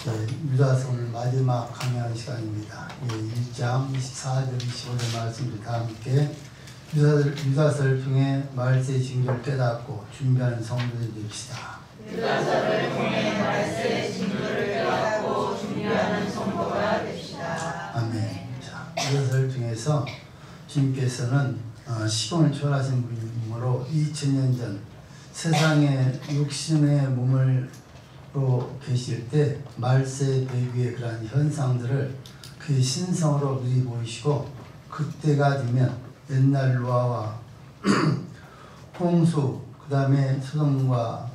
유다서 오늘 마지막 강의하는 시간입니다. 1장 24절 25절 말씀을 다 함께 유다서를 통해 말세의 징조를 깨닫고 준비하는 성도들 됩시다. 유다서를 통해 말세의 징조를 깨닫고 준비하는 성도가 됩시다. 아멘. 자, 유다서를 통해서 주님께서는 시공을 초월하신 분이므로 2000년 전 세상의 육신의 몸을 계실 때 말세 배기의 그러한 현상들을 그의 신성으로 눈이 보이시고 그때가 되면 옛날 노아와 홍수 그 다음에 소돔과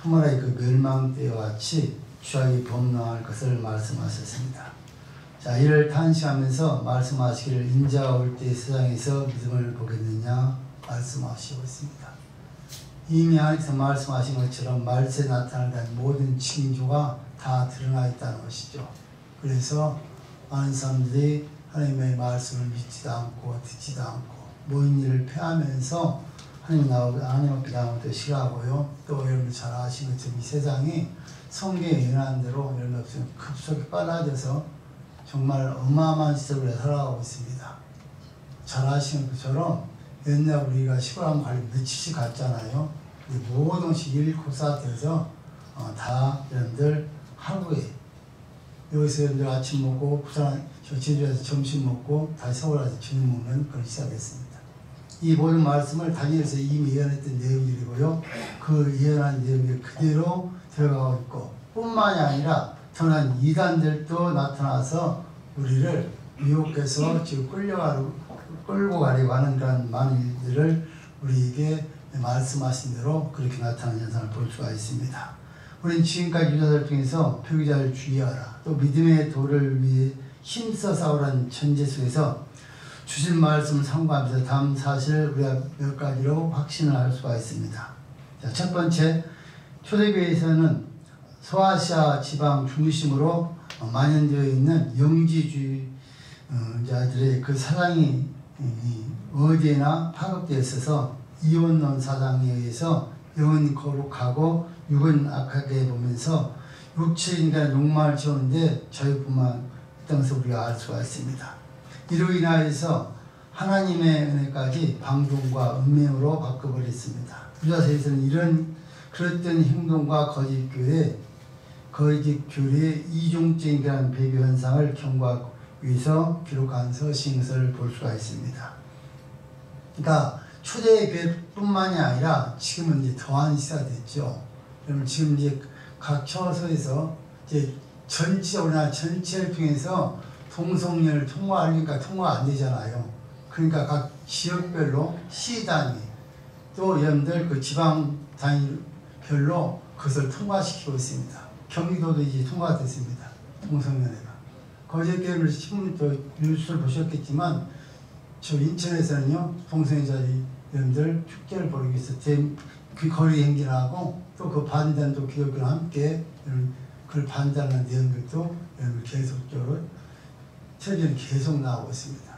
소마라의 그 멸망 때와 같이 죄악이 범람할 것을 말씀하셨습니다. 자, 이를 탄식하면서 말씀하시기를 인자가 올 때 세상에서 믿음을 보겠느냐 말씀하시고 있습니다. 이미 하나님께서 말씀하신 것처럼 말세에 나타날 모든 징조가 다 드러나 있다는 것이죠. 그래서 많은 사람들이 하나님의 말씀을 믿지도 않고 듣지도 않고 모인 일을 폐하면서 하나님 앞에 나오는 것도 싫어하고요. 또 여러분 잘 아시는 것처럼 이 세상이 성경에 예언한 대로 여러분 급속히 빨라져서 정말 어마어마한 시대를 살아가고 있습니다. 잘 아시는 것처럼 옛날 우리가 시골 한번 가려면 며칠씩 갔잖아요. 모든 것이 일코사돼서 다 여러분들 하루에 여기서 여러분들 아침 먹고 부산 제주에서 점심 먹고 다시 서울 와서 저녁 먹는 그런 시작했습니다. 이 모든 말씀을 다니엘서 이미 예언했던 내용들이고요. 그 예언한 내용이 그대로 들어가고 있고 뿐만이 아니라 더한 이단들도 나타나서 우리를 미혹해서 지금 끌고 가려고 하는 그런 많은 일들을 우리에게 말씀하신 대로 그렇게 나타나는 현상을 볼 수가 있습니다. 우리는 지금까지 유다서를 통해서 표기자를 주의하라, 또 믿음의 도를 위해 힘써 싸우라는 전제 속에서 주신 말씀을 참고하면서 다음 사실을 우리가 몇 가지로 확신을 할 수가 있습니다. 자, 첫 번째, 초대교회에서는 소아시아 지방 중심으로 만연되어 있는 영지주의자들의 그 사상이 어디에나 파급되어 있어서 이혼론 사상에 의해서 영은 거룩하고 육은 악하게 보면서 육체인간 욕망을 채우는데 자유뿐만 있다는 것을 우리가 알 수가 있습니다. 이로 인하여서 하나님의 은혜까지 방종과 음행으로 바꿔버렸습니다. 유다서에서는 그랬던 행동과 거짓 교리의 이중적인 그런 배교 현상을 경고하기 위해서 기록한 서신 것을 볼 수가 있습니다. 그러니까 초대교회뿐만이 아니라 지금은 이제 더한 시대가 됐죠. 그러면 지금 이제 각 처소에서 이제 우리나라 전체를 통해서 동성연을 통과하려니까 통과가 안 되잖아요. 그러니까 각 지역별로 시 단위 또 여러분들 그 지방 단위별로 그것을 통과시키고 있습니다. 경기도도 이제 통과됐습니다. 동성연애가. 거제교회를 신문 또 뉴스를 보셨겠지만 저 인천에서는요 동성애자들이 여러분들 축제를 벌이기 위해서 그 거리 행진을 하고 또 그 반단도 기독교와 함께 그걸 반대하는 내용들도 여러분 계속적으로 텔레비전 계속 나오고 있습니다.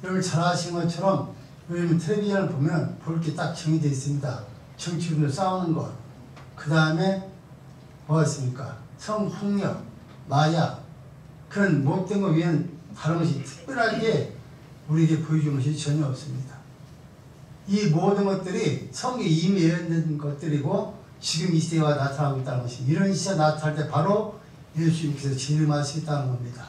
여러분 잘 아시는 것처럼 요즘 텔레비전을 보면 볼 게 딱 정해져 있습니다. 정치인들 싸우는 것, 그 다음에 뭐가 있습니까? 성폭력, 마약 그런 못된 거 위에는 다른 것이 특별하게 우리에게 보여준 것이 전혀 없습니다. 이 모든 것들이 성경에 이미 예언된 것들이고 지금 이 시대와 나타나고 있다는 것입니다. 이런 시대가 나타날 때 바로 예수님께서 재림하시겠다는 겁니다.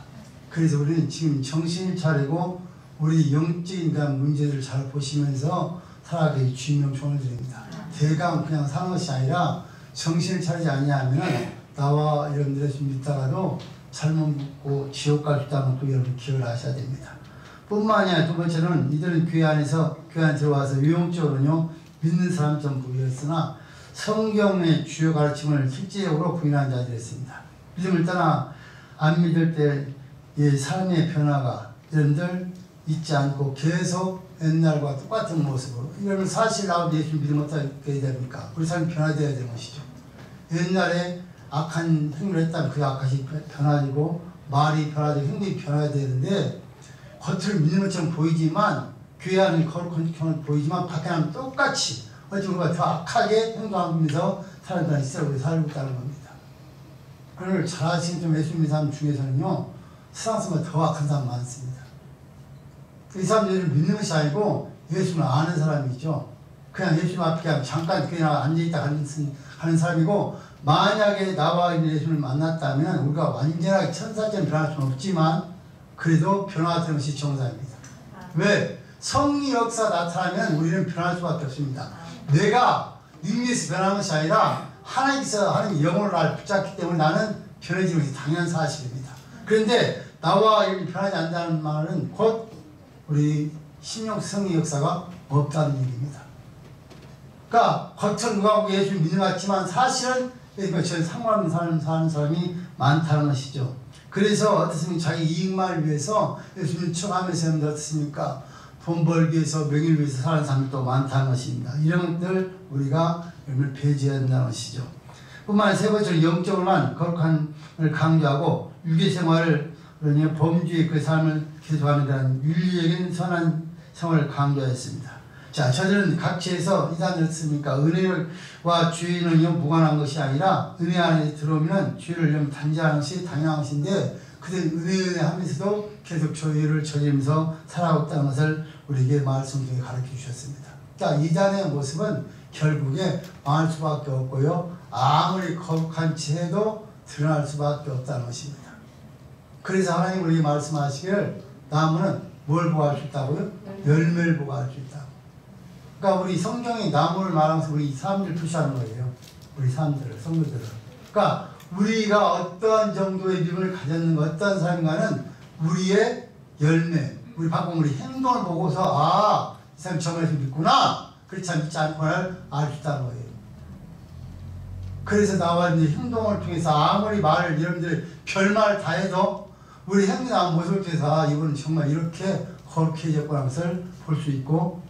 그래서 우리는 지금 정신을 차리고 우리 영적인 문제들을 잘 보시면서 살아가기 주님의 조언을 드립니다. 대강 그냥 사는 것이 아니라 정신을 차리지 않냐면 나와 여러분들의 좀 믿다가도 잘못 묻고 지옥 갈 수 있다는 것도 여러분 기억을 하셔야 됩니다. 뿐만이 아니라 두 번째는 이들은 교회 안에 들어와서 유용적으로는요 믿는 사람처럼 보였으나 성경의 주요 가르침을 실제적으로 부인한 자들이었습니다. 믿음을 떠나 안 믿을 때의 삶의 변화가 여러분들 있지 않고 계속 옛날과 똑같은 모습으로 여러분 사실 나오고 예수 믿으면 어떻게 됩니까? 우리 삶이 변화되어야 되는 것이죠. 옛날에 악한 행위를 했다면 그 악한 변화되고 말이 변화되고 행동이 변화해야 되는데 겉으로 믿는 것처럼 보이지만 교회 안에 거룩한 것처럼 보이지만 밖에 나면 똑같이 어찌 우리가 더 악하게 행동하면서 살아가는 시대를 살고 있다는 겁니다. 오늘 잘 아시는 좀 예수 믿는 사람 중에서는요, 세상 사람보다 더 악한 사람 많습니다. 이 사람들을 믿는 것이 아니고 예수를 아는 사람이죠. 그냥 예수 앞에 잠깐 그냥 앉아있다 하는 사람이고, 만약에 나와 있는 예수를 만났다면 우리가 완전하게 천사처럼 변할 수는 없지만 그래도 변화되는 것이 정상입니다. 왜? 성리 역사 나타나면 우리는 변할 수밖에 없습니다. 내가 능력에서 변하는 것이 아니라 하나님께서 하나님 영혼을 날 붙잡기 때문에 나는 변해지는 것이 당연한 사실입니다. 그런데 나와 변하지 않는다는 말은 곧 우리 신령 성리 역사가 없다는 얘기입니다. 그러니까 겉은 누가 보고 예수를 믿는 것 같지만 사실은 저는 상관없는 사는 사람이 많다는 것이죠. 그래서 어떻습니까? 자기 이익만을 위해서 예수님 척하면서 하는데 어떻습니까? 돈 벌기 위해서 명예를 위해서 사는 사람도 많다는 것입니다. 이런 것들 우리가 열매를 배제해야 된다는 것이죠. 뿐만 아니라 세 번째로 영적으로만 거룩함을 강조하고 유괴생활을 범주의 그 삶을 계속하는 그런 윤리적인 선한 생활을 강조했습니다. 자, 저들은 각지에서 이단을 했습니까? 은혜와 죄는요 무관한 것이 아니라 은혜 안에 들어오면 죄를 단죄하는 것이 당연한 것인데 그들은 은혜 하면서도 계속 죄를 저지르면서 살아가고 있다는 것을 우리에게 말씀 중에 가르쳐 주셨습니다. 그러니까 이단의 모습은 결국에 망할 수밖에 없고요, 아무리 거룩한 채도 드러날 수밖에 없다는 것입니다. 그래서 하나님 우리에게 말씀하시기를 나무는 뭘 보호할 수 있다고요? 열매를 보호할 수 있다. 그러니까 우리 성경이 나무를 말하면서 우리 사람들을 표시하는 거예요. 우리 사람들을, 성도들을. 그러니까 우리가 어떠한 정도의 믿음을 가졌는가, 어떠한 사람인가는 우리의 열매, 우리 방금 우리 행동을 보고서 아, 이 사람이 정말에서 믿구나, 그렇지 않지 않구나를 알 수 있다는 거예요. 그래서 나와 이제 행동을 통해서 아무리 말을 여러분들 별말 다 해도 우리 행동하는 모습을 통해서 아, 이분은 정말 이렇게 거룩해졌구나 것을 볼 수 있고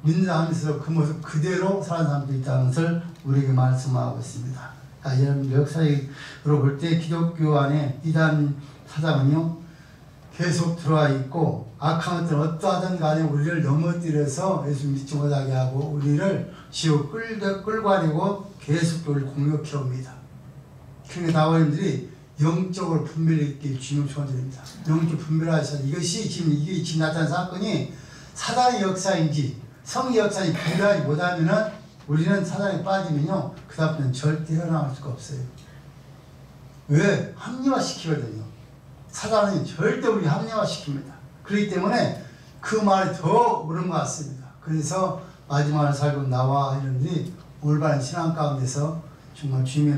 믿는다면서 그 모습 그대로 사는 사람도 있다는 것을 우리에게 말씀하고 있습니다. 여러분 역사적으로 볼 때 기독교 안에 이단 사상은요 계속 들어와 있고 악한 것들은 어떠하든 간에 우리를 넘어뜨려서 예수 믿지 못하게 하고 우리를 지옥 끌고 가려고 계속 우리를 공격해 옵니다. 그러니까 나와님들이 영적으로 분별을 있게 주님을 축원드립니다. 영적 분별하셔서 이게 지금 나타난 사건이 사단의 역사인지 성의 역사에 분별하지 못하면은 우리는 사단에 빠지면요 그 다음부터는 절대 헤어나올 수가 없어요. 왜? 합리화시키거든요. 사단은 절대 우리 합리화시킵니다. 그렇기 때문에 그 말이 더 옳은 것 같습니다. 그래서 마지막을 살고 나와 이런들이 올바른 신앙 가운데서 정말 주님의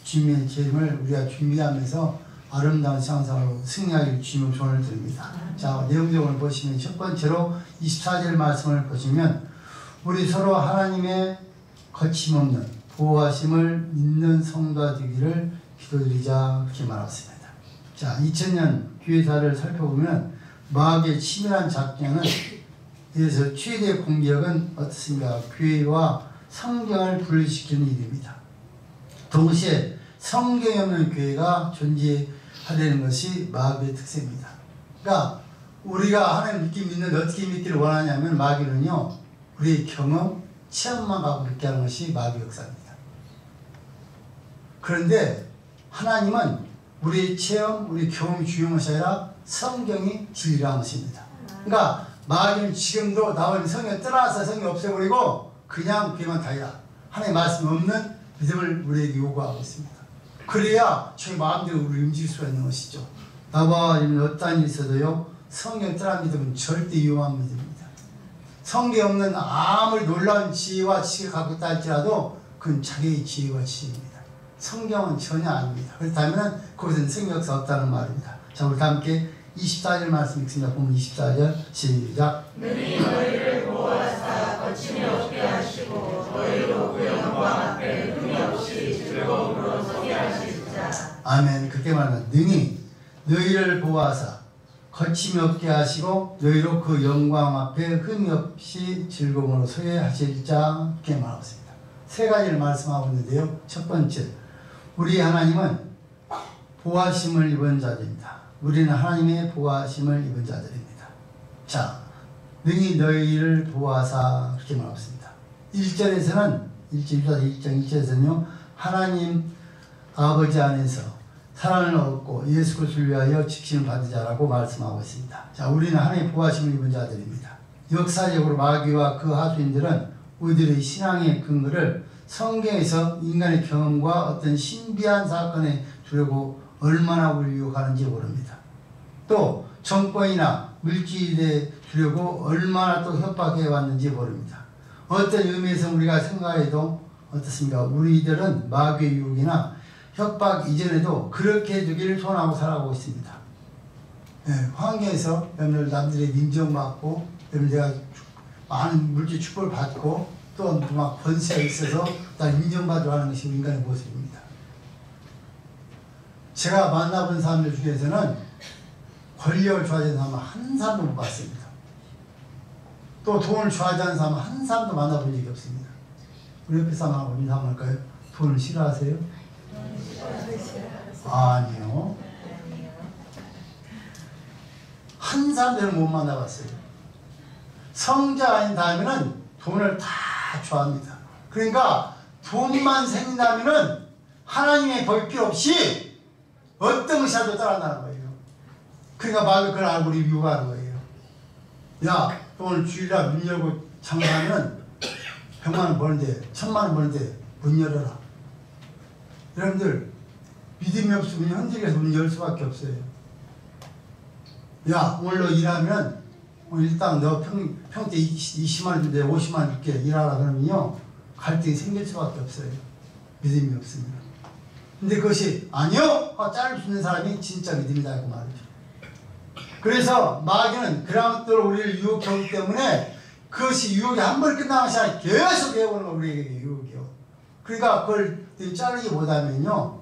주님의 재림을 우리가 준비하면서 아름다운 신앙생활로 승리하기를 주님의 조언을 드립니다. 자, 내용적으로 보시면 첫 번째로 24절 말씀을 보시면 우리 서로 하나님의 거침없는 보호하심을 믿는 성도가 되기를 기도드리자 그렇게 말했습니다. 자, 2000년 교회사를 살펴보면 마귀의 치밀한 작전은 그래서 최대 공격은 어떻습니까? 교회와 성경을 분리시키는 일입니다. 동시에 성경이 없는 교회가 존재하려는 것이 마귀의 특성입니다. 그러니까 우리가 하나님 믿는데 어떻게 믿기를 원하냐면 마귀는요 우리의 경험, 체험만 갖고 믿게 하는 것이 마귀 역사입니다. 그런데 하나님은 우리의 체험, 우리 경험이 중요한 것이 아니라 성경이 진리라는 것입니다. 그러니까 마귀는 지금도 나오는 성경 떠나서 성경 없애버리고 그냥 귀만 다이라 하나님의 말씀 없는 믿음을 우리에게 요구하고 있습니다. 그래야 저희 마음대로 우리 움직일 수가 있는 것이죠. 나와 어떠한 일이 있어도요 성경 떠난 믿음은 절대 위험한 믿음입니다. 성경에 없는 아무리 놀라운 지혜와 지식을 갖고 있다 할지라도 그건 자기의 지혜와 지혜입니다. 성경은 전혀 아닙니다. 그렇다면 거기서는 성경 역사 없다는 말입니다. 자, 우리 다 함께 24절 말씀 읽습니다. 보면 24절 시작. 능히 너희를 보호하사 거침이 없게 하시고 너희로 그 영광 앞에 흠이 없이 즐거움으로 서게 하시리라. 아멘. 그렇게 말합니다. 능히 너희를 보호하사 거침이 없게 하시고 너희로 그 영광 앞에 흠이 없이 즐거움으로 서게 하실자 이렇게 말하고 있습니다. 세 가지를 말씀하고 있는데요. 첫 번째, 우리 하나님은 보호하심을 입은 자들입니다. 우리는 하나님의 보호하심을 입은 자들입니다. 자, 능히 너희를 보호하사 그렇게 말하고 있습니다. 1절에서는 1절에서는요 하나님 아버지 안에서 사랑을 얻고 예수 그리스도를 위하여 지킴을 받은 자라고 말씀하고 있습니다. 자, 우리는 하나님의 보호하심을 입은 자들입니다. 역사적으로 마귀와 그 하수인들은 우리들의 신앙의 근거를 성경에서 인간의 경험과 어떤 신비한 사건에 두려고 얼마나 우리를 유혹하는지 모릅니다. 또 정권이나 물질에 두려고 얼마나 또 협박해 왔는지 모릅니다. 어떤 의미에서 우리가 생각해도 어떻습니까? 우리들은 마귀의 유혹이나 협박 이전에도 그렇게 해주기를 소원하고 살아가고 있습니다. 예, 환경에서 여러분들 남들의 인정받고 여러분 내가 많은 물질 축복을 받고 또 막 권세가 있어서 날 인정받으려 하는 것이 인간의 모습입니다. 제가 만나본 사람들 중에서는 권력을 좋아하는 사람은 한 사람도 못 봤습니다. 또 돈을 좋아하는 사람은 한 사람도 만나본 적이 없습니다. 우리 옆에 사람하고 인사 한번 할까요? 돈을 싫어하세요? 아니요. 한 사람들은 못 만나봤어요. 성자 아닌 다음에는 돈을 다 좋아합니다. 그러니까 돈만 생긴다면은 하나님의 볼 필요 없이 어떤 것이라도 따라한다는 거예요. 그러니까 마귀가 그걸 알고 우리 유혹하는 거예요. 야, 오늘 주일날 문 열고 장사하면 100만 원 버는데 1000만 원 버는데 문 열어라. 여러분들 믿음이 없으면 현직에서 문 열 수밖에 없어요. 야, 오늘 너 일하면 일단 너 평대 20만 원 준대 50만 원 줄게 일하라 그러면요 갈등이 생길 수밖에 없어요. 믿음이 없으면. 근데 그것이 아니요 하고 자를 수 있는 사람이 진짜 믿음이다 그 말이죠. 그래서 마귀는 그런 것들을 우리를 유혹하기 때문에 그것이 유혹이 한 번 끝나는 것이 아니라 계속 해오는 거 우리에게 유혹이요. 그러니까 그걸 자르기 못하면요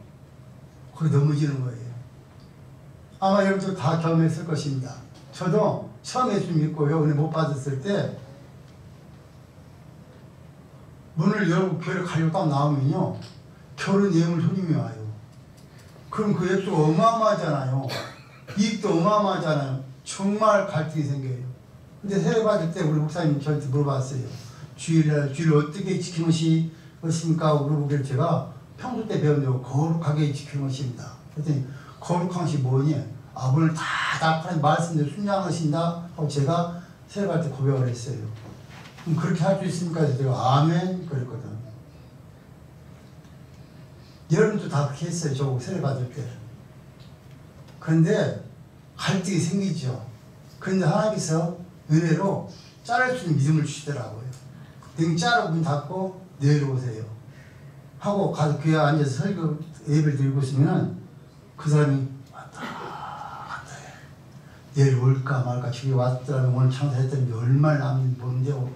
거기 넘어지는 거예요. 아마 여러분도 다 경험했을 것입니다. 저도 처음 예수 믿고요 은혜 못 받았을 때 문을 열고 교회를 가려고 딱 나오면요 결혼 예물 손님이 와요. 그럼 그 액수가 어마어마하잖아요. 이익도 어마어마하잖아요. 정말 갈등이 생겨요. 근데 세례 받을 때 우리 목사님이 저한테 물어봤어요. 주일을 어떻게 지키는 것입니까? 물어보길 제가 평소 때 배운 대로 거룩하게 지키는 것입니다. 그랬더니 거룩한 것이 뭐니? 오늘 다 하나님 말씀대로 순종하신다 하고 제가 세례 받을 때 고백을 했어요. 그럼 그렇게 할 수 있습니까? 그래서 제가 아멘 그랬거든. 여러분도 다 그렇게 했어요. 저 세례 받을 때. 그런데 갈등이 생기죠. 그런데 하나님께서 은혜로 자를 수 있는 믿음을 주시더라고요. 등 자르고 문 닫고 내려오세요. 하고 가서 교회에 앉아서 설교 예배를 드리고 있으면 그 사람이 왔다 갔다 해. 내일 올까 말까 집에 왔더라면 오늘 창사했더니 얼마나 남는지 모르는데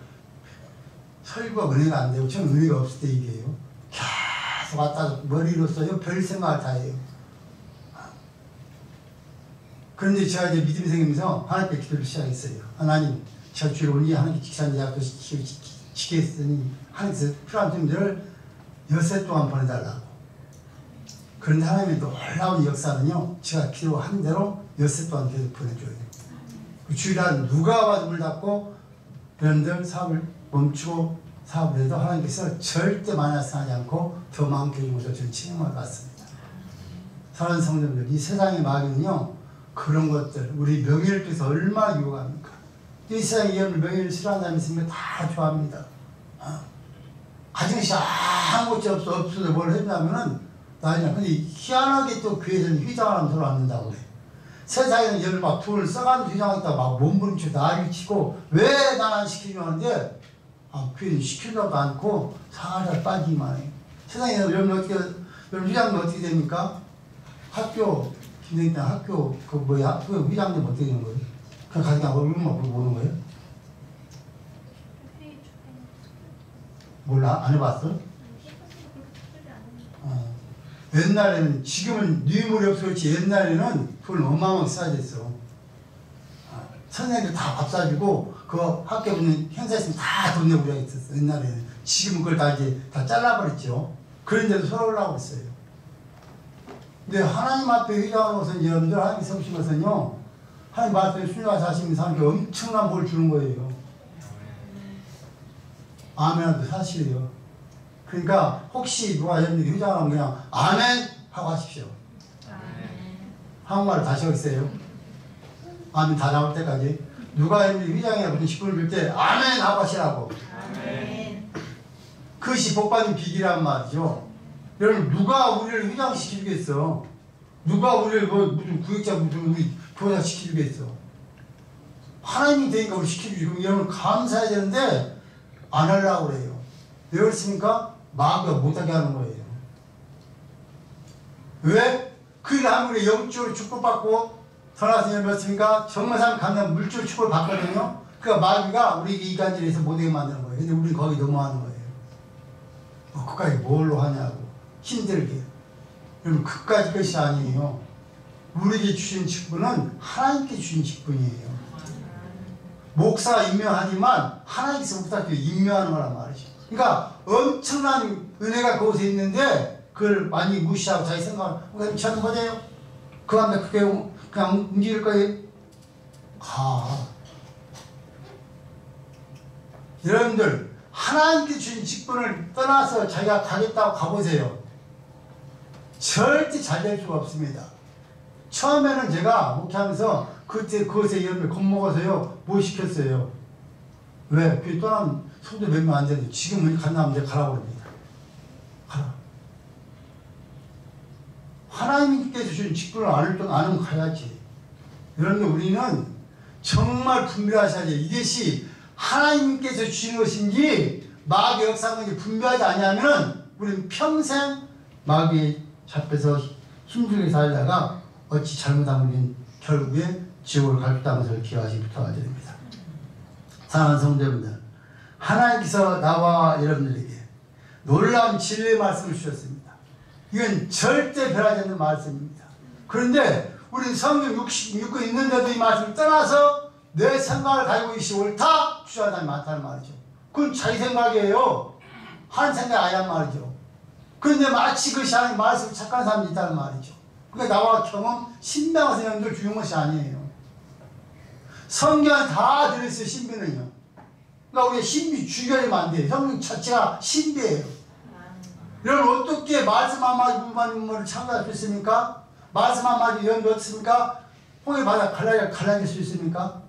설교가 은혜가 안 되고 처음 은혜가 없을 때 얘기해요. 계속 왔다 머리로 써요. 별 생각을 다 해요. 그런데 제가 이제 믿음이 생기면서 하나님께 기도를 시작했어요. 하나님, 제가 주일 오니 하나님께 직산제 약도 지키겠으니 하나님께서 필요한 분들을 엿새 동안 보내달라고. 그런데 하나님의 놀라운 역사는요, 제가 기도한 대로 엿새 동안 계속 보내줘요. 그 주일날 누가 와도 물 닫고 여러분들 사업을 멈추고 사업을 해도 하나님께서 절대 마이너스 하지 않고 더 많게 해주면서 저는 책임을 받습니다. 사랑하는 성도님들, 이 세상의 마귀는요, 그런 것들, 우리 명예를 위해서 얼마나 유혹합니까? 이 세상에 여러분 명예를 싫어하는 사람이 있으면 다 좋아합니다. 가진 것이 아무것도 없어도 뭘 했냐면은 나이나. 근데 희한하게 또 교회에서는 휘장을 하면 서로 안 된다고 그래. 세상에는 여러분 막 돈을 써가면서 휘장했다가 막 몸부림치고 나를 치고 왜 난 안 시키려고 하는데 교회는 시키려고 않고 살살 빠지기만 해. 세상에 여러분 어떻게, 여러분 휘장은 어떻게 됩니까? 학교 김대기 때 학교 그 뭐야 학교 회장님 어떻게 되는 거예요? 그냥 가서 그냥 얼굴만 보고 오는 거예요? 몰라? 안 해봤어? 옛날에는 지금은 뇌물이 없어 그렇지 옛날에는 돈을 어마어마하게 써야 됐어. 선생님들 다 밥 사주고 그 학교 있는 행사 있으면 다 돈 내고 그래 있었어 옛날에는. 지금은 그걸 다 이제 다 잘라버렸죠. 그런데도 서로 올라오고 있어요. 근데 하나님 앞에 회장한 것은 여러분들 하나님 세우신 것은요 하나님 말씀에 순종하셔서 하시는 사람에게 엄청난 뭘 주는 거예요. 아멘도 사실이에요. 그러니까 혹시 누가 여러분들이 회장하면 그냥 아멘 하고 하십시오. 한국말을 다시 하겠어요. 아멘 다 나올 때까지. 누가 휘장이나 무슨 10분을 빌 때 아멘 하고 하시라고. 아멘. 그것이 복받는 비기란 말이죠. 여러분 누가 우리를 휘장시키겠어? 누가 우리를 뭐 무슨 구역자 무슨 우리 교사 시키겠어? 하나님이 되니까 우리 시켜주지. 그럼 여러분 감사해야 되는데 안 하려고 그래요. 왜 그렇습니까? 마음과 못하게 하는 거예요. 왜? 그게 한국에 영적으로 축복받고 전화선생님 몇습니까? 정마산 간단 물질 축복을 받거든요. 그러니까 마귀가 우리 이간질에서 못하게 만드는 거예요. 근데 우리는 거기 넘어가는 거예요. 그까지 뭘로 하냐고. 힘들게. 여러분 그까지 것이 아니에요. 우리에게 주신 직분은 하나님께 주신 직분이에요. 목사가 임명하지만 하나님께서 목사께 임명하는 거란 말이죠. 그러니까 엄청난 은혜가 그곳에 있는데 그걸 많이 무시하고 자기 생각을 목사님 저는 뭐예요? 그 다음에 그게 그냥 움직일 거예요? 가. 여러분들 하나님께 주신 직분을 떠나서 자기가 가겠다고 가보세요. 절대 잘 될 수가 없습니다. 처음에는 제가 목회하면서 그때 그것에 여러분들 겁먹어서요 못 시켰어요. 왜? 그 떠나면 속도 몇 명 안 되는데 지금은 간다면 내가 가라고 그럽니다. 가라. 하나님께서 주신 직분을 아는 가야지. 여러분들 우리는 정말 분별하셔야 돼요. 이것이 하나님께서 주신 것인지 마귀의 역사인지 분별하지 않으면 우리는 평생 마귀에 잡혀서 힘들게 살다가 어찌 잘못하면 우리는 결국에 지옥을 갈 수 있다는 것을 기억하시 부탁을 드립니다. 사랑하는 성도님들, 하나님께서 나와 여러분들에게 놀라운 진리의 말씀을 주셨습니다. 이건 절대 변하지 않는 말씀입니다. 그런데 우리는 성경 66권 있는데도 이 말씀을 떠나서 내 생각을 가지고 이것이 옳다 주장하는 사람이 많다는 말이죠. 그건 자기 생각이에요. 한 생각이 아니란 말이죠. 그런데 마치 그것이 하나님 말씀을 착각하는 사람이 있다는 말이죠. 그러니까 나와 경험, 신명한 선생님들 중요한 것이 아니에요. 성경은 다 들어있어요, 신비는요. 그러니까 우리가 신비 죽여내면 안 돼요. 성경 자체가 신비예요. 여러분 어떻게 말씀 한마디를 창조할 수 있습니까? 말씀 한마디 연도 없습니까? 홍해 바다 갈라질 수 있습니까?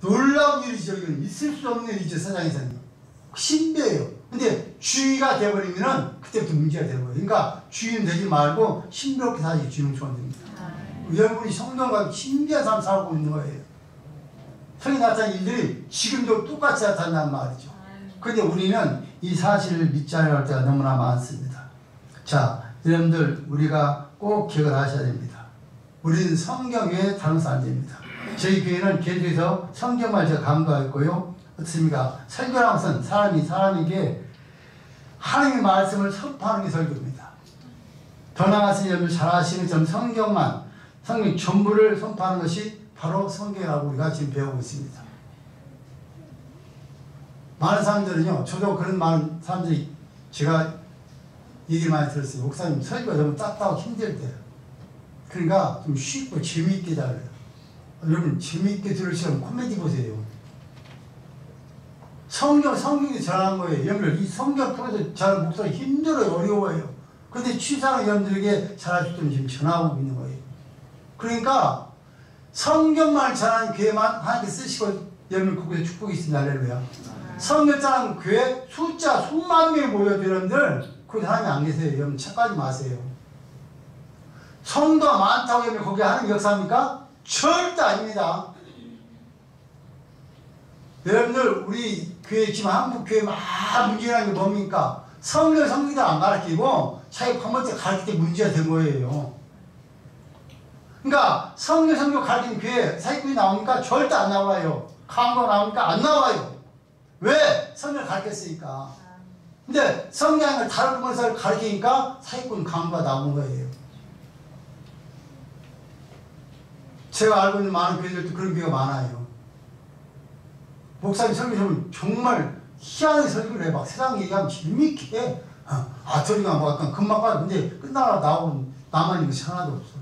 놀라운 일이죠. 이건 있을 수 없는 일이죠. 세상에서는. 신비예요. 근데 주의가 되어버리면 그때부터 문제가 되는 거예요. 그러니까 주의는 되지 말고 신비롭게 사실 주의는 좋아야 됩니다. 여러분이 성경과 신비한 삶 살고 있는 거예요. 성이 나타난 일들이 지금도 똑같이 나타난단 말이죠. 그런데 우리는 이 사실을 믿지 않을 때가 너무나 많습니다. 자, 여러분들 우리가 꼭 기억을 하셔야 됩니다. 우리는 성경 외에 다른 것은 안 됩니다. 저희 교회는 계속해서 성경만 제가 강조했고요. 어떻습니까? 설교라는 것은 사람에게 하나님의 말씀을 선포하는 게 설교입니다. 더 나아가서 여러분 잘 아시는 것처럼 성경 전부를 선포하는 것이 바로 성경이라고 우리가 지금 배우고 있습니다. 많은 사람들은요, 저도 그런 많은 사람들이 제가 얘기를 많이 들었어요. 목사님 설교가 너무 딱딱하고 힘들대요. 그러니까 좀 쉽고 재미있게 잘해요. 여러분 재미있게 들으시면 코미디 보세요. 성경이 전하는 거예요. 여러분들 이 성경 통해서 잘하는 목사가 힘들어요. 어려워요. 그런데 취사는 여러분들에게 잘할 수 있도록 지금 전하고 있는 거예요. 그러니까 성경만 전하는 교회만 하나님께 쓰시고 여러분 그곳에 축복이 있습니다. 할렐루야. 성경 전하는 교회 숫자 수만 명이 모여도 여러분들 거기 하나님이 안 계세요. 여러분 착각하지 마세요. 성도가 많다고 여러분 거기 하는 역사입니까? 절대 아닙니다. 여러분들 우리 교회 지금 한국 교회 막 문제라는 게 뭡니까? 성경도 안 가르치고 자기 방법대로 가르칠 때 문제가 된 거예요. 그러니까 성경 가르치는 교회 사기꾼이 나옵니까? 절대 안 나와요. 강도가 나옵니까? 안 나와요. 왜? 성경을 가르쳤으니까. 근데 성경을 다른 것을 가르치니까 사기꾼 강도가 나온 거예요. 제가 알고 있는 많은 교회들도 그런 교회가 많아요. 목사님 설교 좀 정말 희한하게 설교를 해. 막 세상 얘기하면 재밌게 해. 저리가 뭐 약간 금방 빠져. 근데 끝나고 나오면 남아있는 것이 하나도 없어.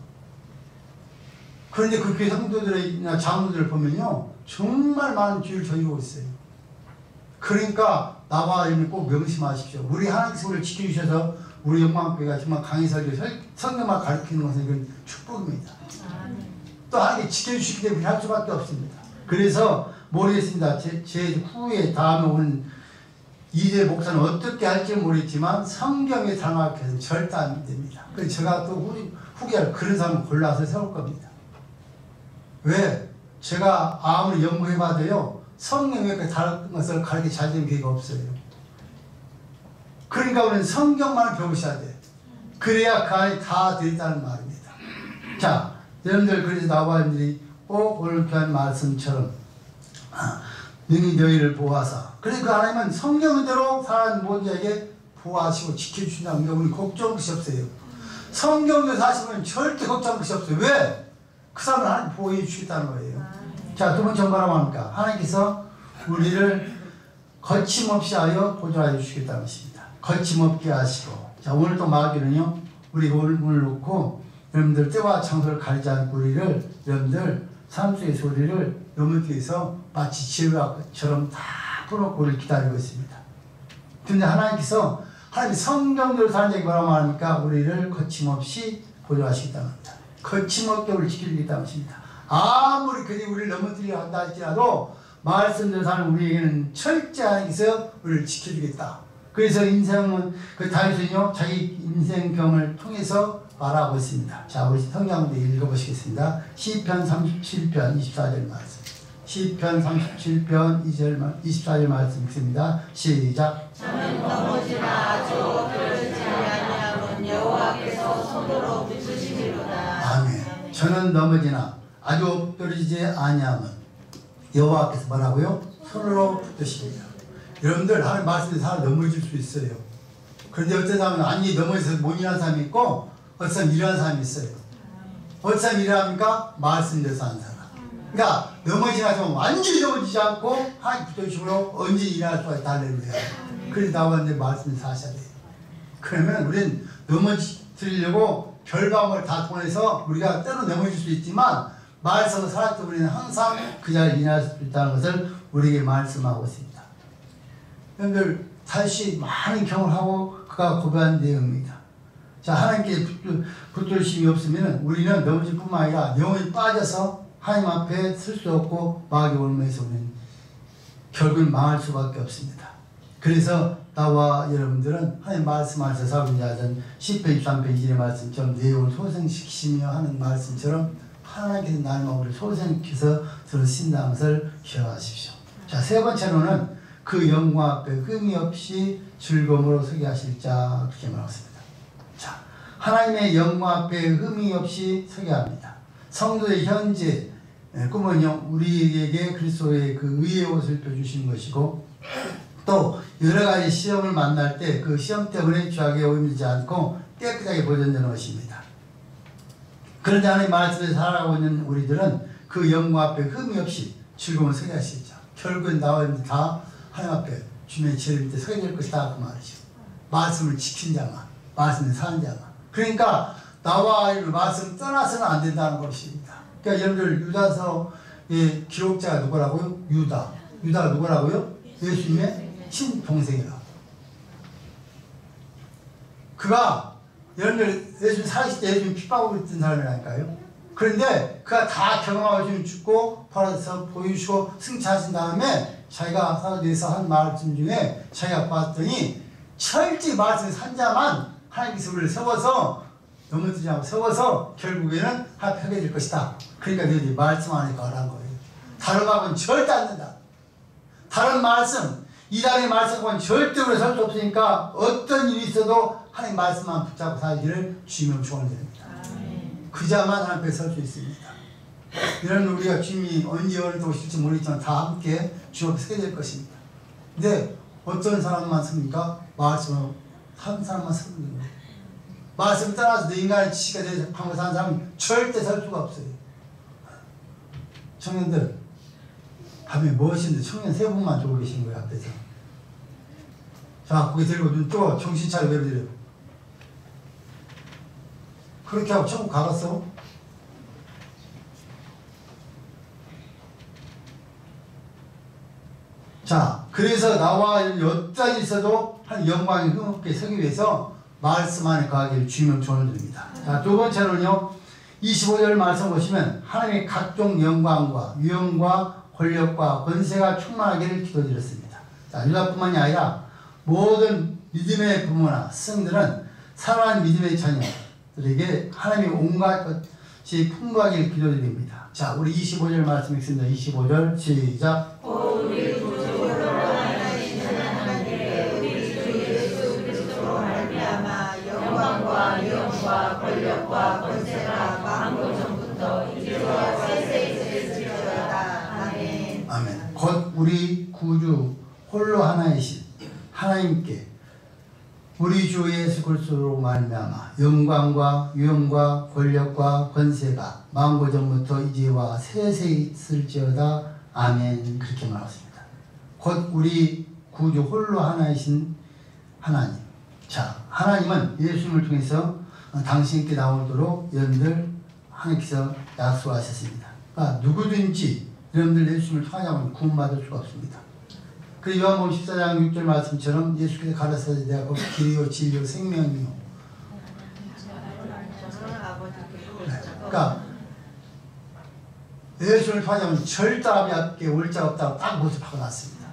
그런데 그 교회 성도들이나 장로들을 보면요. 정말 많은 죄를 저지르고 있어요. 그러니까 나와 여러분 꼭 명심하십시오. 우리 하나님께서 우리를 지켜주셔서 우리 영광교회가 정말 강의 설교, 성경만 가르치는 것은 이건 축복입니다. 또 하나님께 지켜주시기 때문에 할 수밖에 없습니다. 그래서 모르겠습니다. 제 후에 다음에 오는 이재 목사는 어떻게 할지 모르겠지만 성경에 장악해서 절대 안 됩니다. 그래서 제가 또 후계할 그런 사람을 골라서 세울 겁니다. 왜? 제가 아무리 연구해봐도요, 성경에 다른 것을 가르치기 잘 되는 계기가 없어요. 그러니까 우리는 성경만 배우셔야 돼요. 그래야 그 안에 다 들어있다는 말입니다. 자, 여러분들, 그래서 나와 여러분들이 꼭 오늘 표한 말씀처럼 능히 너희를 보호하사. 그래서 그 하나님은 성경대로 사는 모두에게 보호하시고 지켜주신다는 게 우리 걱정할 것이 없어요. 성경대로 사시면 절대 걱정할 것이 없어요. 왜? 그 사람을 하나님 보호해 주시겠다는 거예요. 자, 두 번째 뭐라고 합니까? 하나님께서 우리를 거침없이 하여 보존하여 주시겠다는 것입니다. 거침없게 하시고. 자, 오늘 또 말하기는요, 우리 오늘 놓고 여러분들 때와 장소를 가리지 않고 우리를, 여러분들 삶 속에서 우리를 여러분께서 마치 지혜와처럼 다 풀어놓고 우리를 기다리고 있습니다. 근데 하나님께서 하나님 성경대로 사는 자에게 뭐라고 말합니까? 우리를 거침없이 보존하시겠다는 겁니다. 거침없게 우리를 지켜주겠다는 것입니다. 아무리 그들이 우리를 넘어뜨리려 한다 할지라도 말씀대로 사는 우리에게는 철저하게 우리를 지켜주겠다. 그래서 인생은 그 다윗은요, 자기 인생경을 통해서 말하고 있습니다. 자, 우리 성경을 읽어보시겠습니다. 시편 37편 24절 말씀. 시편 37편 24절 말씀 읽습니다. 시작. 저는 넘어지나 아주 엎드러지지 아니하면 여호와께서 손으로 붙으시리로다. 아멘. 저는 넘어지나 아주 엎드러지지 아니하면 여호와께서 뭐라고요? 손으로 붙으시리라. 여러분들 하나님 말씀에 사람 넘어질 수 있어요. 그런데 어떤 사람은 아니 넘어져서 못 일어나는 사람이 있고 어떤 사람은 일어나는 사람이 있어요. 어떤 사람이 일어납니까? 말씀대로 사는 사람. 그러니까 넘어지나서 완전히 넘어지지 않고 하나님 붙어주시고 언제든지 일어날 수가 있다. 할렐루야. 그래서 나왔는데 말씀을 사셔야 돼요. 그러면 우리는 넘어지려고 별방을 다 통해서 우리가 때로 넘어질 수 있지만 말씀을 살았을 때 우리는 항상 그 자리에 일어날 수 있다는 것을 우리에게 말씀하고 있습니다. 여러분들 다시 많은 경험을 하고 그가 고백한 내용입니다. 자, 하나님께 붙들심이 없으면 우리는 넘어질 뿐만 아니라 영혼이 빠져서 하나님 앞에 설 수 없고 마귀의 올무에서 우리는 결국은 망할 수밖에 없습니다. 그래서 나와 여러분들은 하나님 말씀 안에서 살고자 하던 10편 23편 2절의 말씀처럼 내용을 소생시키시며 하는 말씀처럼 하나님께서 나의 마음을 소생시켜서 들으신다는 것을 기억하십시오. 자, 세 번째로는 그 영광 앞에 흠이 없이 즐거움으로 서게 하실 자, 그렇게 말했습니다. 자, 하나님의 영광 앞에 흠이 없이 서게 합니다. 성도의 현재 꿈은요, 우리에게 그리스도의 그 의의 옷을 입혀주시는 것이고, 또 여러 가지 시험을 만날 때 그 시험 때문에 죄악에 오염되지 않고 깨끗하게 보존되는 것입니다. 그런데 하나님 말씀에 살아가고 있는 우리들은 그 영광 앞에 흠이 없이 즐거움을 서게 하시죠. 결국은 나와 있는 다 하나님 앞에 주님의 제일 밑에 서게 될 것이다, 그 말이죠. 말씀을 지킨 자만, 말씀을 사는 자만. 그러니까 나와 이 말씀 떠나서는 안 된다는 것입니다. 그러니까 여러분들 유다서의 기록자가 누구라고요? 유다. 유다가 누구라고요? 예수님의 친동생이라. 그가 여러분들 예수님 살아있을 때 예수님 핍박하고 있던 사람이라니까요. 그런데 그가 다 경험하고 예수님 죽고 팔아서 보여주시고 승차하신 다음에 자기가 사도에서 한 말씀 중에 자기가 봤더니 철저히 말씀을 산 자만 하나님께서 우리를 세워서 넘어지지 않고 세워서 결국에는 하나 펴게 될 것이다. 그러니까 너희들이 말씀 안에 거란 거예요. 다른 말은 절대 안 된다. 다른 말씀, 이단의 말씀과는 절대로 설 수 없으니까 어떤 일이 있어도 하나님 말씀만 붙잡고 살기를 주님은 축원드립니다. 그 자만 하나님 앞에 설 수 있습니다. 이런 우리가 주님이 언제 어느 때 오실지 모르겠지만 다 함께 주님 앞에 서게 될 것입니다. 근데 어떤 사람만 섭니까? 말씀을 한 사람만 서는 거예요. 말씀 따라서 내 인간의 지식에 대해서 방금 사는 사람은 절대 설 수가 없어요. 청년들, 밤에 무엇인데 청년 세 분만 조고 계신 거예요, 앞에서. 자, 고개 들고 눈 떠, 정신 차려, 외로드려. 그렇게 하고 천국 가봤어? 자, 그래서 나와 여기까지 있어도 한 영광이 흠없게 서기 위해서 말씀 안에 거하기를 주님은 조언을 드립니다. 자, 두 번째로는요. 25절 말씀 보시면 하나님의 각종 영광과 위엄과 권력과 권세가 충만하기를 기도드렸습니다. 자, 유다뿐만이 아니라 모든 믿음의 부모나 스승들은 사랑하는 믿음의 자녀들에게 하나님의 온갖 것이 풍부하기를 기도드립니다. 자, 우리 25절 말씀 읽습니다. 25절 시작. 우리 구주로 하나님 하나님께 우리 주 예수 그리스도로 말미암아 영광과 위엄과 권력과 권세가 만고 전부터 이제와 세세히 있을지어다. 아멘. 아멘. 곧 우리 구주 홀로 하나이신 하나님께 우리 주 예수 그리스도로 말미암아 영광과 위엄과 권력과 권세가 만고 전부터 이제와 세세히 있을지어다. 아멘. 그렇게 말했습니다. 곧 우리 구주 홀로 하나이신 하나님. 자, 하나님은 예수님을 통해서 당신께 나오도록 여러분들 하나님께서 약속하셨습니다. 그러니까 누구든지 여러분들 예수님을 통하자면 구원받을 수가 없습니다. 그 요한복음 14장 6절 말씀처럼 예수께서 가라사대 내가 곧 길이요 진리요 생명이요. 그러니까 예수를 통하자면 절대 아버지께 올 자가 없다고 딱 모습하고 났습니다.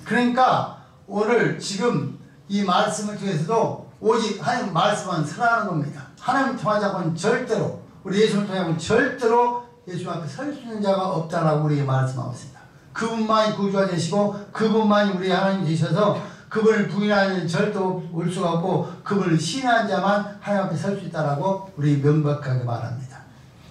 그러니까 오늘 지금 이 말씀을 통해서도 오직 하나님 말씀만 살아가는 겁니다. 하나님 통하자고는 절대로 우리 예수를 통하자고는 절대로 예수 앞에 설 수 있는 자가 없다라고 우리에게 말씀하고 있습니다. 그분만이 구주가 되시고 그분만이 우리 하나님 되셔서 그분을 부인하는 절대 올 수가 없고 그분을 신뢰한 자만 하나님 앞에 설 수 있다라고 우리 명백하게 말합니다.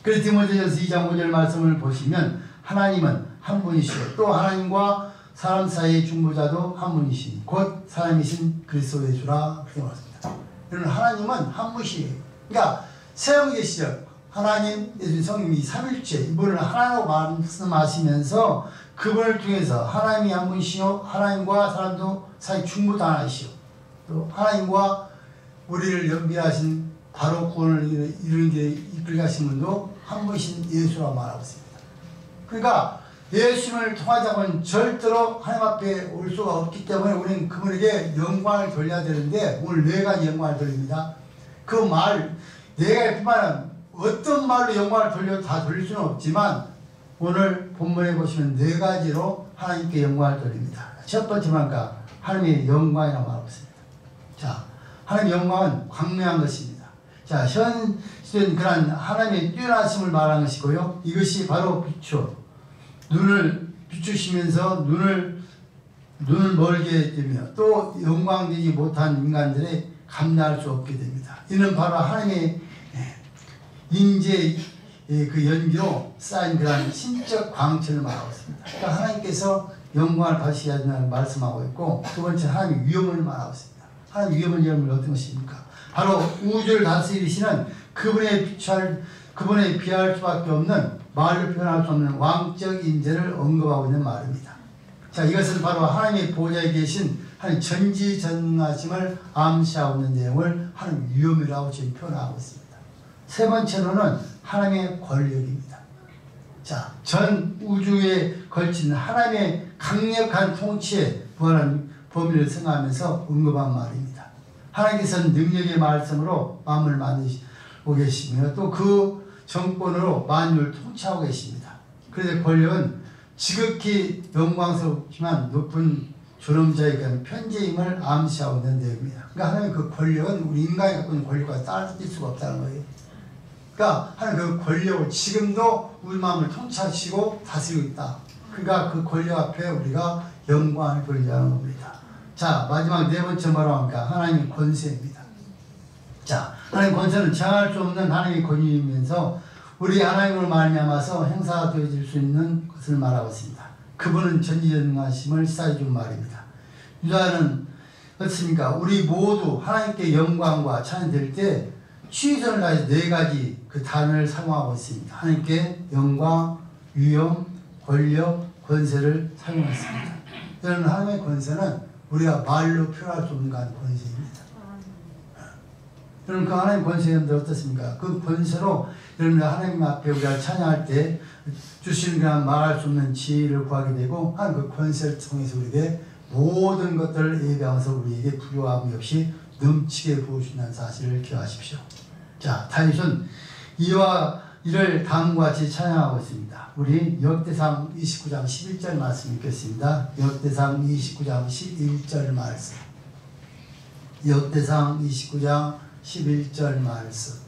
그래서 디모데전서 2장 5절 말씀을 보시면 하나님은 한 분이시고 또 하나님과 사람 사이의 중보자도 한 분이시니 곧 사람이신 그리스도 예수라 그렇게 말했습니다. 여러분 하나님은 한 분이시에요. 그러니까 세상에 계시죠. 하나님 예수 성령이 삼일체 이분을 하나라고 말씀하시면서 그분을 통해서 하나님이 한 분이시요 하나님과 사람도 사이 중보도 하나이시요 또 하나님과 우리를 연결하신 바로 구원을 이루는 데 이끌게 하신 분도 한 분이신 예수라고 말하고 있습니다. 그러니까 예수님을 통하자고는 절대로 하나님 앞에 올 수가 없기 때문에 우리는 그분에게 영광을 돌려야 되는데 오늘 네 가지 영광을 돌립니다. 그 말 네 가지 뿐만 아니라 어떤 말로 영광을 돌려도 다 돌릴 수는 없지만 오늘 본문에 보시면 네 가지로 하나님께 영광을 돌립니다. 첫 번째 말과 하나님의 영광이라고 말하고 있습니다. 자, 하나님의 영광은 광명한 것입니다. 자, 현 시대는 그런 하나님의 뛰어나심을 말하는 것이고요. 이것이 바로 빛으로 눈을 비추시면서 눈을 멀게 되며 또 영광되지 못한 인간들의 감당할 수 없게 됩니다. 이는 바로 하나님의 인재 그 연기로 쌓인 그런 신적 광천을 말하고 있습니다. 그러니까 하나님께서 영광을 받으셔야 된다는 말씀하고 있고 두 번째 하나님의 위엄을 말하고 있습니다. 하나님의 위엄은 여러분 어떤 것입니까? 바로 우주를 다스리시는 그분의 비할 수밖에 없는 말로 표현할 수 없는 왕적 인재를 언급하고 있는 말입니다. 자, 이것은 바로 하나님의 보좌에 계신 하나님 전지전능하심을 암시하고 있는 내용을 하나님 위엄이라고 지금 표현하고 있습니다. 세 번째로는 하나님의 권력입니다. 자, 전 우주에 걸친 하나님의 강력한 통치에 부활한 범위를 승하면서 언급한 말입니다. 하나님께서는 능력의 말씀으로 만물을 만드시고 계시며 또 그 정권으로 만유를 통치하고 계십니다. 그래서 권력은 지극히 영광스럽지만 높은 존엄자에게 편재임을 암시하고 있는 내용입니다. 그러니까 하나님 그 권력은 우리 인간이 갖고 있는 권력과 따질 수가 없다는 거예요. 그러니까 하나님 그 권력을 지금도 우리 마음을 통치하시고 다스리고 있다. 그러니까 그 권력 앞에 우리가 영광을 돌리자는 겁니다. 자, 마지막 네 번째 뭐라고 합니까? 하나님의 권세입니다. 자, 하나님의 권세는 정할 수 없는 하나님의 권위이면서 우리 하나님으로 말미암아서 행사되어질 수 있는 것을 말하고 있습니다. 그분은 전지전능하심을 시사해 준 말입니다. 유다는 어떻습니까? 우리 모두 하나님께 영광과 찬양될 때 최선을 다해서 네 가지 그 단어를 사용하고 있습니다. 하나님께 영광, 위엄, 권력, 권세를 사용했습니다. 여러분 하나님의 권세는 우리가 말로 표현할 수 없는 권세입니다. 여러분 그 하나님의 권세 여러분들 어떻습니까? 그 권세로 여러분들 하나님 앞에 우리가 찬양할 때 주시는 그냥 말할 수 없는 지혜를 구하게 되고 하나님 그 권세를 통해서 우리에게 모든 것들을 예배하면서 우리에게 부요함이 없이 넘치게 부어주신다는 사실을 기억하십시오. 자, 다윗은 이를 다음과 같이 찬양하고 있습니다. 우리 역대상 29장 11절 말씀 읽겠습니다. 역대상 29장 11절 말씀. 역대상 29장 11절 말씀.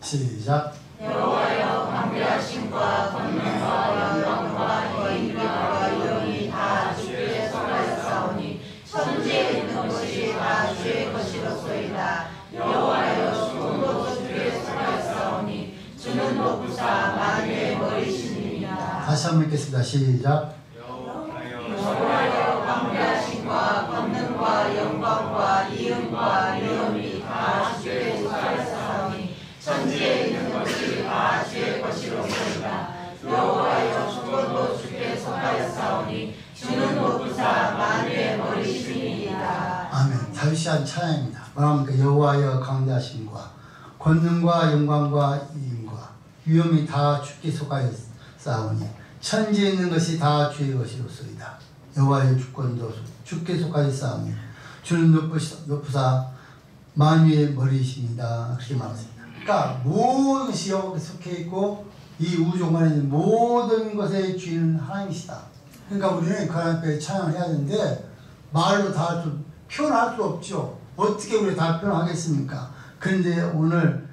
시작. 여호와여 광대하심과 권능과 영광과 인격과 영이 다 주께 속하였사오니 천지에 있는 것이 다 주의 것이로소이다. 여호와여 주권도 주께 속하였사오니 주는 높으사 만유의 머리시니이다. 다시 한번 읽겠습니다. 시작. 여호와여 광대하심과 권능과 영광과 이음과 영이 다 주께 속하였사오니 천지에 있는 것이 다 주의 것이로소이다. 여호와여 주권도 주께 속하였사오니 주는 높으사 만유의 머리시니이다. 아멘. 다윗이 한 찬양입니다. 뭐랍니까? 여호와여 강대하심과 권능과 영광과 이임과 위엄이 다 주께 속하였사오니 천지에 있는 것이 다 주의 것이로소이다. 여호와의 주권도 주께 속하였사오니 주는 높으사 만유의 머리이십니다. 그렇게 말했습니다. 그러니까 모든 것이 여호와께 속해 있고 이 우주공간에 있는 모든 것의 주인은 하나님이시다. 그러니까 우리는 그 하나님 앞에 찬양을 해야 되는데 말로 다 좀 표현할 수 없죠. 어떻게 우리 다 표현하겠습니까? 그런데 오늘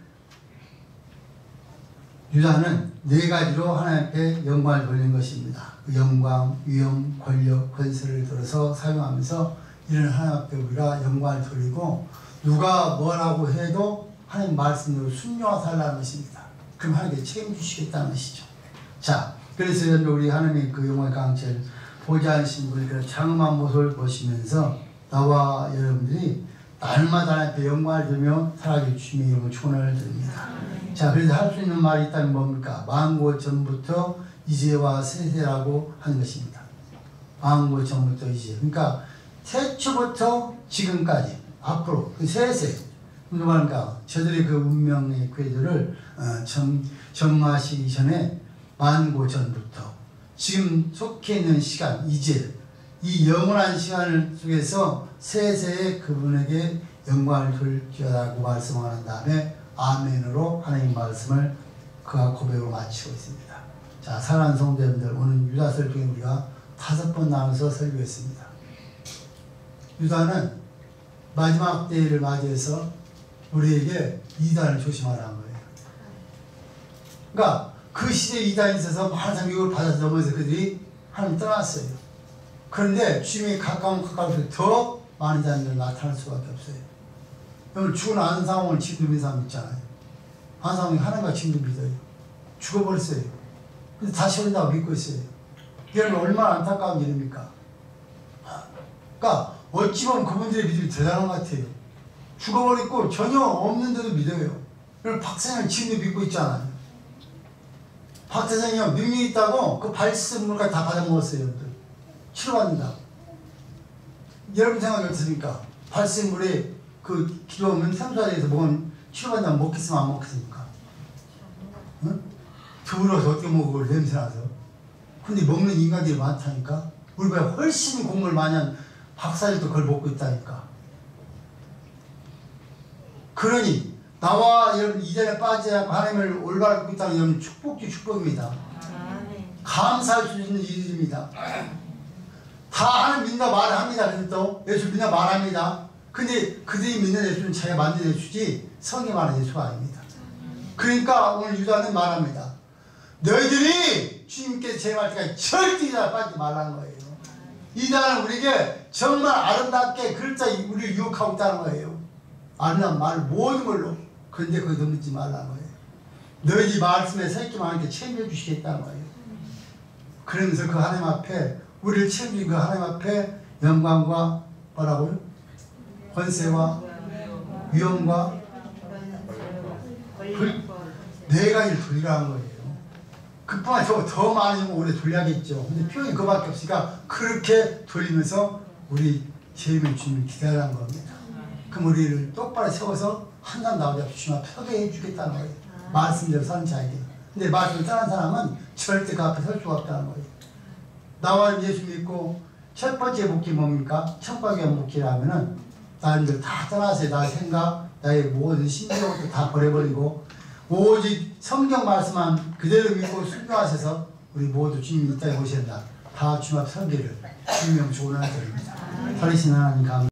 유다는 네 가지로 하나님 앞에 영광을 돌린 것입니다. 그 영광, 위엄, 권력, 권세를 들어서 사용하면서 이런 하나님 앞에 우리가 영광을 돌리고 누가 뭐라고 해도 하나님 말씀대로 순종하여 살라는 것입니다. 그럼 하나님께 책임주시겠다는 것이죠. 자, 그래서 우리 하나님의 그 영광의 강체를 보지 않으신 분이 그런 장엄한 모습을 보시면서 나와 여러분들이 날마다 하나님 앞에 영광을 들며 살아줄 주님의 이름으로 축원을 드립니다. 자, 그래서 할 수 있는 말이 있다면 뭡니까? 만고 전부터 이제와 세세라고 하는 것입니다. 만고 전부터 이제. 그러니까 태초부터 지금까지 앞으로 그 세세. 그러니까 저들의 그 운명의 궤도를 정하시기 전에 만고 전부터 지금 속해 있는 시간 이제 이 영원한 시간 속에서 세세에 그분에게 영광을 돌리라고 말씀하는 다음에 아멘으로 하나님 말씀을 그가 고백으로 마치고 있습니다. 자, 사랑하는 성도님들, 오늘 유다서를 통해 우리가 5번 나눠서 설교했습니다. 유다는 마지막 때를 맞이해서 우리에게 이단을 조심하라는 거예요. 그러니까 그 시대에 이단이 있어서 많은 사람이 받아서 넘어서 그들이 하나님 떠났어요. 그런데 주님이 가까울수록 더 많은 자들이 나타날 수밖에 없어요. 여러분, 죽은 안상홍을 지금도 믿는 사람 있잖아요. 안상홍이 하나님과 지금도 믿어요. 죽어버렸어요. 근데 다시 온다고 믿고 있어요. 여러분, 얼마나 안타까운 일입니까? 그러니까 어찌 보면 그분들의 믿음이 대단한 것 같아요. 죽어버렸고 전혀 없는데도 믿어요. 여러분, 박사님 지금도 믿고 있잖아요. 박사님이 능력이 있다고 그 발신물까지 다 받아먹었어요. 여러분들. 치료받는다. 여러분 생각이 어떻습니까? 발신물에 그 기도하면 생수화돼서 먹으면 치료받는다면 먹겠으면 안 먹겠습니까? 응? 더불어서 어떻게 먹고 냄새나서. 근데 먹는 인간들이 많다니까. 우리보다 훨씬 공부를 많이 한 박사들도 그걸 먹고 있다니까. 그러니 나와 여러분 이전에 빠지지 않고 하나님을 올바르게 믿고 있다는 여러분 축복이 축복입니다. 감사할 수 있는 일입니다. 다 하나님 믿는다 말을 합니다. 그래서 또 예수 믿는다 말합니다. 근데 그들이 믿는 예수는 자기가 만든 예수지 성에 말하는 예수가 아닙니다. 그러니까 오늘 유다는 말합니다. 너희들이 주님께서 제말 때까지 절대 이단 빠지지 말라는 거예요. 이단은 우리에게 정말 아름답게 글자 우리를 유혹하고 있다는 거예요. 아름다운 말 모든 걸로. 그런데 거기 넘지 말라는 거예요. 너희 말씀에 서 있기만 하니까 책임져 주시겠다는 거예요. 그러면서 그 하나님 앞에 우리를 책임진 그 하나님 앞에 영광과 뭐라고요? 권세와 위엄과 네 가지를 돌리라는 거예요. 그뿐만 아니라 더 많은 걸 오래 돌려야겠죠. 근데 표현이 그밖에 없으니까 그렇게 돌리면서 우리 죄인을 주님을 기다리라는 겁니다. 그럼 우리를 똑바로 세워서 항상 나오자 주님 앞에 서게 해주겠다는 거예요. 말씀대로 사는 자에게. 근데 말씀을 떠난 사람은 절대 그 앞에 설 수가 없다는 거예요. 나와 예수 믿고 첫 번째 복귀 뭡니까? 천국의 복귀라면은 나님들 다 떠나세요. 나의 생각, 나의 모든 심정도 다 버려버리고 오직 성경 말씀만 그대로 믿고 순종하셔서 우리 모두 주님이 이 땅에 오신다. 다 주님 앞 서기를 주님 좋은 하나 드립니다. 살리신 하나님 감사합니다.